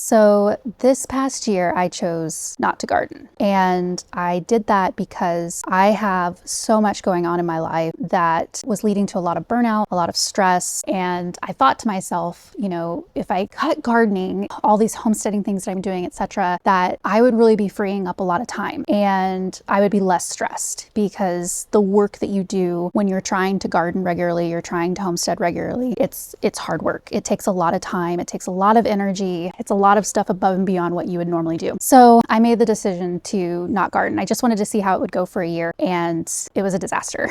So this past year, I chose not to garden. And I did that because I have so much going on in my life that was leading to a lot of burnout, a lot of stress. And I thought to myself, you know, if I cut gardening, all these homesteading things that I'm doing, etc., that I would really be freeing up a lot of time and I would be less stressed, because the work that you do when you're trying to garden regularly, you're trying to homestead regularly, it's hard work. It takes a lot of time. It takes a lot of energy. It's a lot of stuff above and beyond what you would normally do. So I made the decision to not garden. I just wanted to see how it would go for a year, and it was a disaster.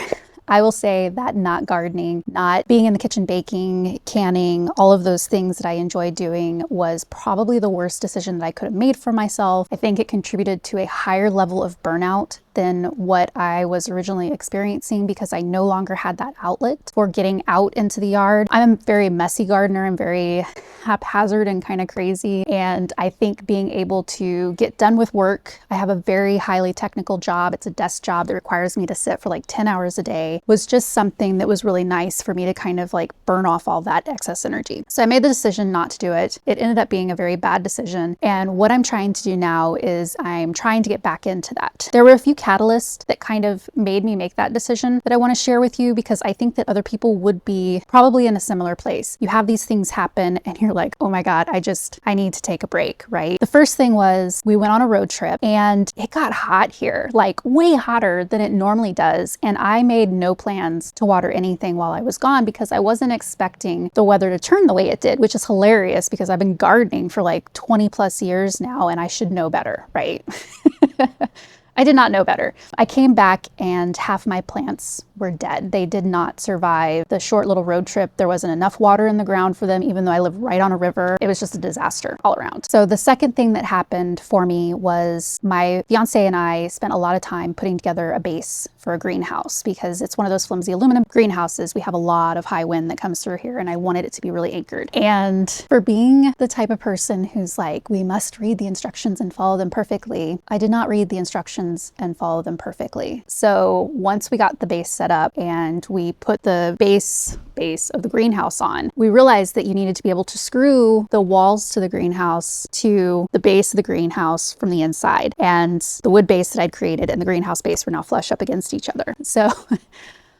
I will say that not gardening, not being in the kitchen baking, canning, all of those things that I enjoy doing was probably the worst decision that I could have made for myself. I think it contributed to a higher level of burnout than what I was originally experiencing, because I no longer had that outlet for getting out into the yard. I'm a very messy gardener. I'm very haphazard and kind of crazy. And I think being able to get done with work, I have a very highly technical job. It's a desk job that requires me to sit for like 10 hours a day, was just something that was really nice for me to kind of like burn off all that excess energy. So I made the decision not to do it. It ended up being a very bad decision. And what I'm trying to do now is I'm trying to get back into that. There were a few catalysts that kind of made me make that decision that I want to share with you, because I think that other people would be probably in a similar place. You have these things happen and you're like, oh my God, I need to take a break, right? The first thing was we went on a road trip and it got hot here, like way hotter than it normally does. And I made no plans to water anything while I was gone, because I wasn't expecting the weather to turn the way it did, which is hilarious because I've been gardening for like 20 plus years now and I should know better, right? I did not know better. I came back and half my plants were dead. They did not survive the short little road trip. There wasn't enough water in the ground for them, even though I live right on a river. It was just a disaster all around. So the second thing that happened for me was my fiance and I spent a lot of time putting together a base for a greenhouse, because it's one of those flimsy aluminum greenhouses. We have a lot of high wind that comes through here and I wanted it to be really anchored. And for being the type of person who's like, we must read the instructions and follow them perfectly, I did not read the instructions and follow them perfectly. So once we got the base set up and we put the base of the greenhouse on, we realized that you needed to be able to screw the walls to the greenhouse to the base of the greenhouse from the inside. And the wood base that I'd created and the greenhouse base were now flush up against each other. So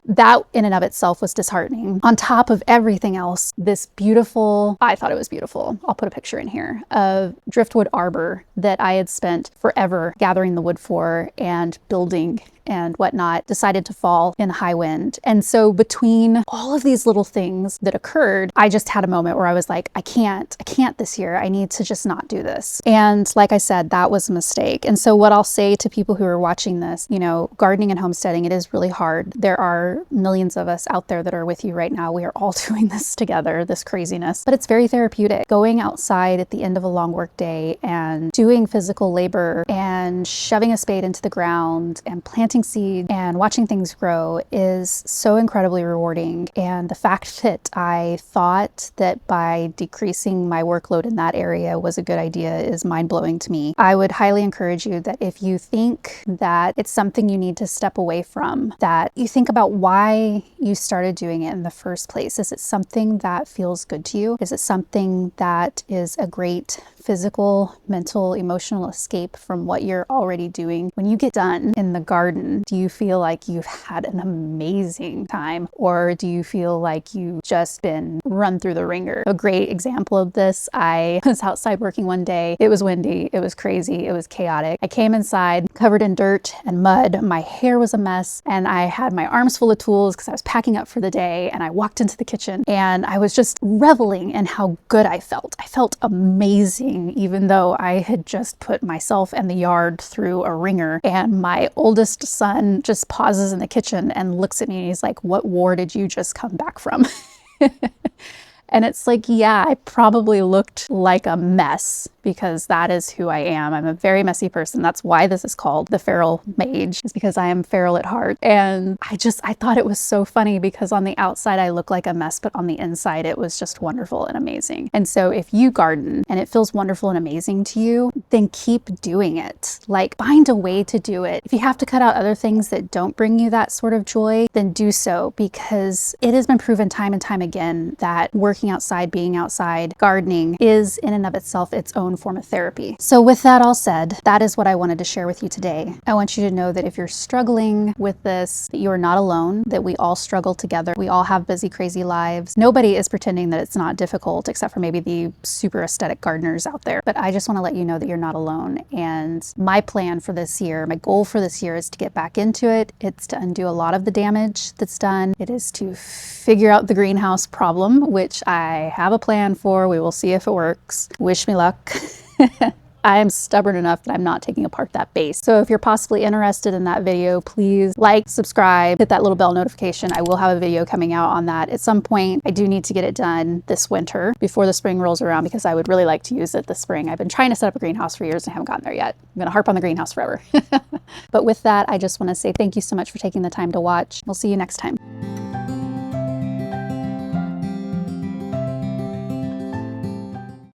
that in and of itself was disheartening. On top of everything else, this beautiful, I thought it was beautiful, I'll put a picture in here, of driftwood arbor that I had spent forever gathering the wood for and building and whatnot, decided to fall in high wind. And so between all of these little things that occurred, I just had a moment where I was like, I can't this year. I need to just not do this. And like I said, that was a mistake. And so what I'll say to people who are watching this, you know, gardening and homesteading, it is really hard. There are millions of us out there that are with you right now. We are all doing this together, this craziness, but it's very therapeutic. Going outside at the end of a long work day and doing physical labor and shoving a spade into the ground and planting seed and watching things grow is so incredibly rewarding. And the fact that I thought that by decreasing my workload in that area was a good idea is mind-blowing to me. I would highly encourage you that if you think that it's something you need to step away from, that you think about why you started doing it in the first place. Is it something that feels good to you? Is it something that is a great physical, mental, emotional escape from what you're already doing? When you get done in the garden, do you feel like you've had an amazing time, or do you feel like you've just been run through the ringer? A great example of this, I was outside working one day. It was windy, it was crazy, it was chaotic. I came inside covered in dirt and mud. My hair was a mess and I had my arms full of tools because I was packing up for the day, and I walked into the kitchen and I was just reveling in how good I felt. I felt amazing, even though I had just put myself and the yard through a ringer. And my oldest son just pauses in the kitchen and looks at me and he's like, what war did you just come back from? And it's like, yeah, I probably looked like a mess because that is who I am. I'm a very messy person. That's why this is called the feral mage, is because I am feral at heart. And I thought it was so funny because on the outside I look like a mess, but on the inside it was just wonderful and amazing. And so if you garden and it feels wonderful and amazing to you, then keep doing it. Like, find a way to do it. If you have to cut out other things that don't bring you that sort of joy, then do so, because it has been proven time and time again that working outside, being outside, gardening is in and of itself its own form of therapy. So with that all said, that is what I wanted to share with you today. I want you to know that if you're struggling with this, that you are not alone, that we all struggle together. We all have busy, crazy lives. Nobody is pretending that it's not difficult, except for maybe the super aesthetic gardeners out there. But I just want to let you know that you're not alone. And my plan for this year, my goal for this year is to get back into it. It's to undo a lot of the damage that's done. It is to figure out the greenhouse problem, which I have a plan for. We will see if it works. Wish me luck. I am stubborn enough that I'm not taking apart that base. So if you're possibly interested in that video, please like, subscribe, hit that little bell notification. I will have a video coming out on that at some point. I do need to get it done this winter before the spring rolls around because I would really like to use it this spring. I've been trying to set up a greenhouse for years and haven't gotten there yet. I'm gonna harp on the greenhouse forever. But with that, I just wanna say thank you so much for taking the time to watch. We'll see you next time.